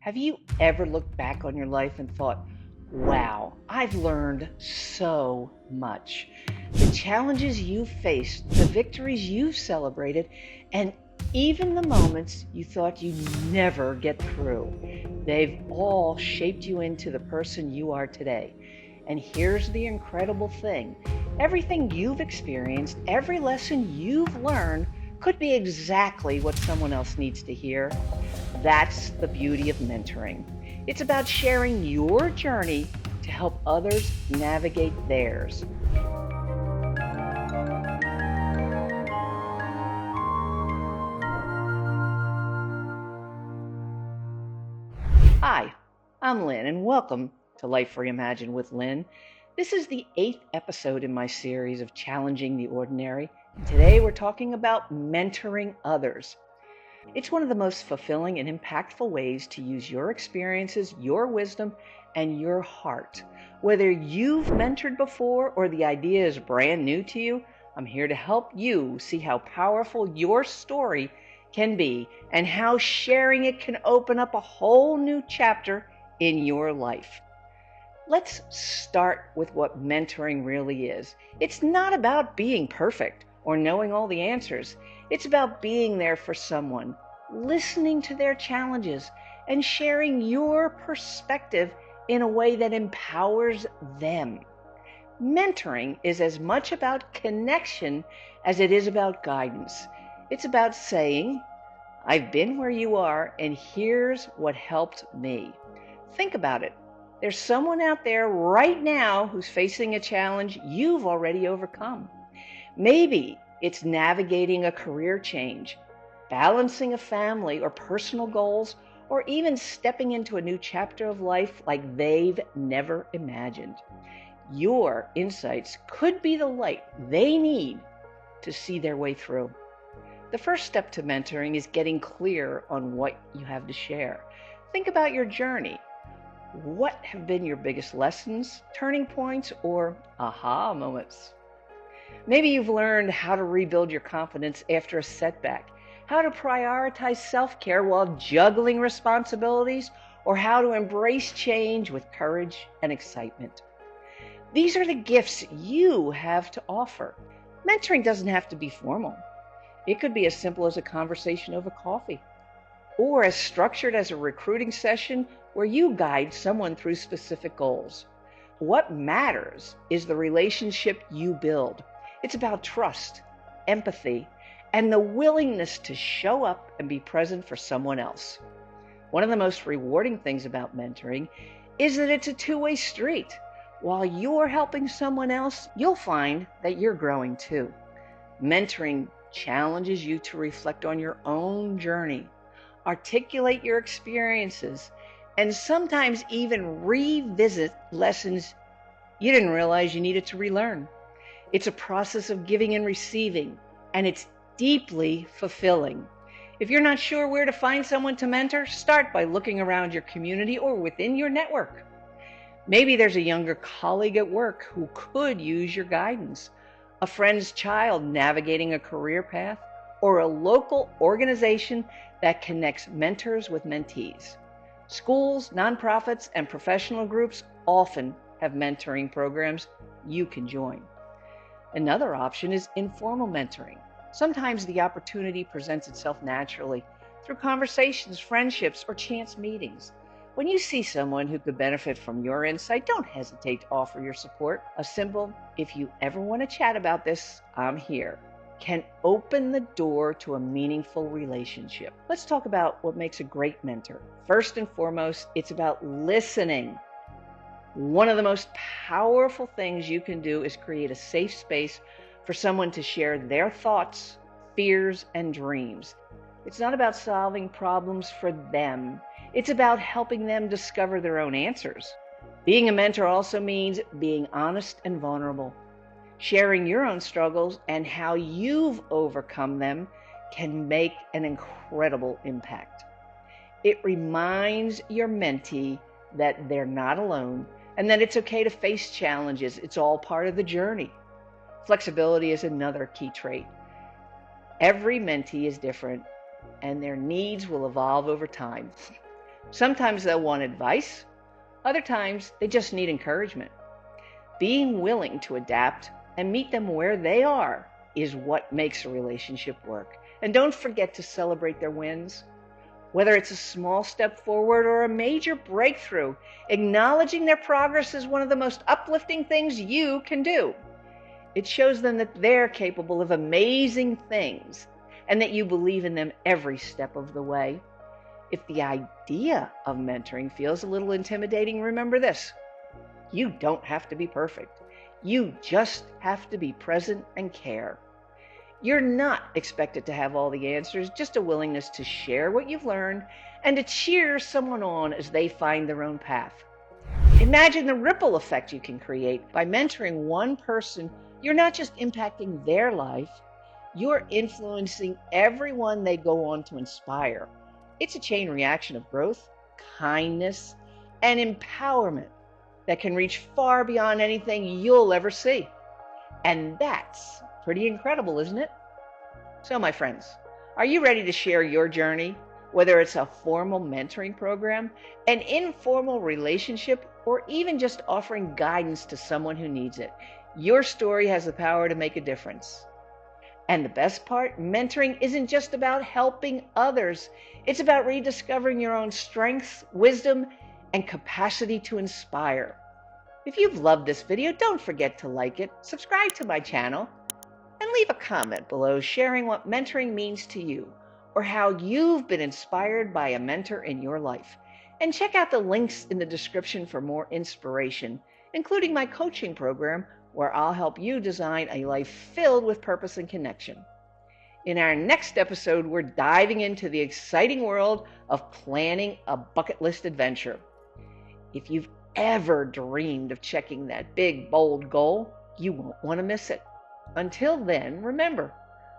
Have you ever looked back on your life and thought, wow, I've learned so much? The challenges you've faced, the victories you've celebrated, and even the moments you thought you'd never get through. They've all shaped you into the person you are today. And here's the incredible thing: everything you've experienced, every lesson you've learned, could be exactly what someone else needs to hear. That's the beauty of mentoring. It's about sharing your journey to help others navigate theirs. Hi, I'm Lynn, and welcome to Life Reimagined with Lynn. This is the 8th episode in my series of Challenging the Ordinary, and today we're talking about mentoring others. It's one of the most fulfilling and impactful ways to use your experiences, your wisdom, and your heart. Whether you've mentored before or the idea is brand new to you, I'm here to help you see how powerful your story can be and how sharing it can open up a whole new chapter in your life. Let's start with what mentoring really is. It's not about being perfect or knowing all the answers. It's about being there for someone, listening to their challenges, and sharing your perspective in a way that empowers them. Mentoring is as much about connection as it is about guidance. It's about saying, I've been where you are, and here's what helped me. Think about it. There's someone out there right now who's facing a challenge you've already overcome. Maybe it's navigating a career change, balancing a family or personal goals, or even stepping into a new chapter of life like they've never imagined. Your insights could be the light they need to see their way through. The first step to mentoring is getting clear on what you have to share. Think about your journey. What have been your biggest lessons, turning points, or aha moments? Maybe you've learned how to rebuild your confidence after a setback, how to prioritize self-care while juggling responsibilities, or how to embrace change with courage and excitement. These are the gifts you have to offer. Mentoring doesn't have to be formal. It could be as simple as a conversation over coffee, or as structured as a recruiting session where you guide someone through specific goals. What matters is the relationship you build. It's about trust, empathy, and the willingness to show up and be present for someone else. One of the most rewarding things about mentoring is that it's a two-way street. While you're helping someone else, you'll find that you're growing too. Mentoring challenges you to reflect on your own journey, articulate your experiences, and sometimes even revisit lessons you didn't realize you needed to relearn. It's a process of giving and receiving, and it's deeply fulfilling. If you're not sure where to find someone to mentor, start by looking around your community or within your network. Maybe there's a younger colleague at work who could use your guidance, a friend's child navigating a career path, or a local organization that connects mentors with mentees. Schools, nonprofits, and professional groups often have mentoring programs you can join. Another option is informal mentoring. Sometimes the opportunity presents itself naturally through conversations, friendships, or chance meetings. When you see someone who could benefit from your insight, don't hesitate to offer your support. A simple, if you ever want to chat about this, I'm here, can open the door to a meaningful relationship. Let's talk about what makes a great mentor. First and foremost, it's about listening. One of the most powerful things you can do is create a safe space for someone to share their thoughts, fears, and dreams. It's not about solving problems for them. It's about helping them discover their own answers. Being a mentor also means being honest and vulnerable. Sharing your own struggles and how you've overcome them can make an incredible impact. It reminds your mentee that they're not alone and that it's okay to face challenges. It's all part of the journey. Flexibility is another key trait. Every mentee is different, and their needs will evolve over time. Sometimes they'll want advice, other times they just need encouragement. Being willing to adapt and meet them where they are is what makes a relationship work. And don't forget to celebrate their wins. Whether it's a small step forward or a major breakthrough, acknowledging their progress is one of the most uplifting things you can do. It shows them that they're capable of amazing things and that you believe in them every step of the way. If the idea of mentoring feels a little intimidating, remember this: you don't have to be perfect. You just have to be present and care. You're not expected to have all the answers, just a willingness to share what you've learned and to cheer someone on as they find their own path. Imagine the ripple effect you can create by mentoring one person. You're not just impacting their life, you're influencing everyone they go on to inspire. It's a chain reaction of growth, kindness, and empowerment that can reach far beyond anything you'll ever see. And that's pretty incredible, isn't it? So, my friends, are you ready to share your journey? Whether it's a formal mentoring program, an informal relationship, or even just offering guidance to someone who needs it, your story has the power to make a difference. And the best part, mentoring isn't just about helping others. It's about rediscovering your own strengths, wisdom, and capacity to inspire. If you've loved this video, don't forget to like it, subscribe to my channel, and leave a comment below sharing what mentoring means to you or how you've been inspired by a mentor in your life. And check out the links in the description for more inspiration, including my coaching program, where I'll help you design a life filled with purpose and connection. In our next episode, we're diving into the exciting world of planning a bucket list adventure. If you've ever dreamed of checking that big, bold goal, you won't want to miss it. Until then, remember,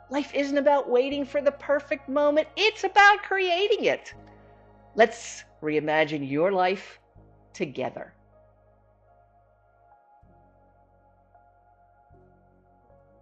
life isn't about waiting for the perfect moment. It's about creating it. Let's reimagine your life together.